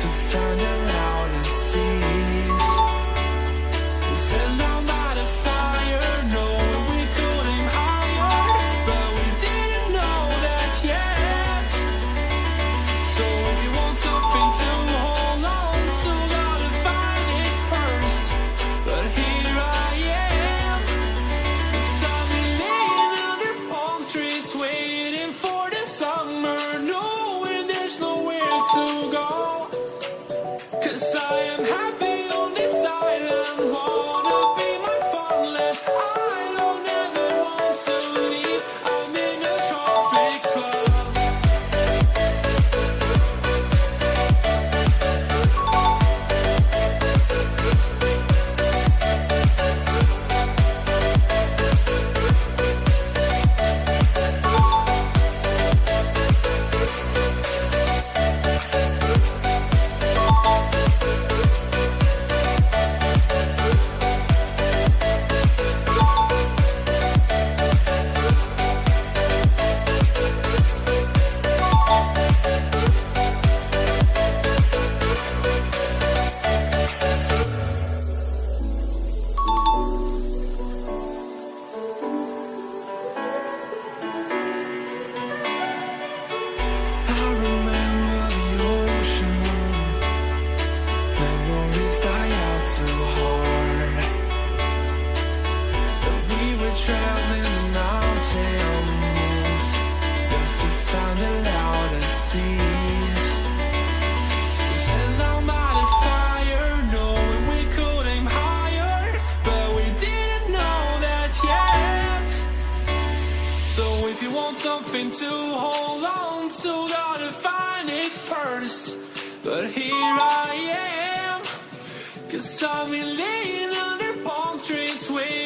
to find the loudest tease. We set down by the fire, knowing we could aim higher, but we didn't know that yet. So if you want something to hold on to, gotta find it first. But here I am, 'cause I've been laying under palm trees, waiting for the summer, knowing there's nowhere to go. 'Cause I am happy on this island, wanna be my farmland. I don't ever want to leave, I'm in a tropic club. I remember the ocean, memories die out too hard. But we were traveling the mountains just to find the loudest tease. We sat down by the fire, knowing we could aim higher, but we didn't know that yet. So if you want something to hold on to, gotta find it first. But here I am, 'cause I've been laying under palm trees, waiting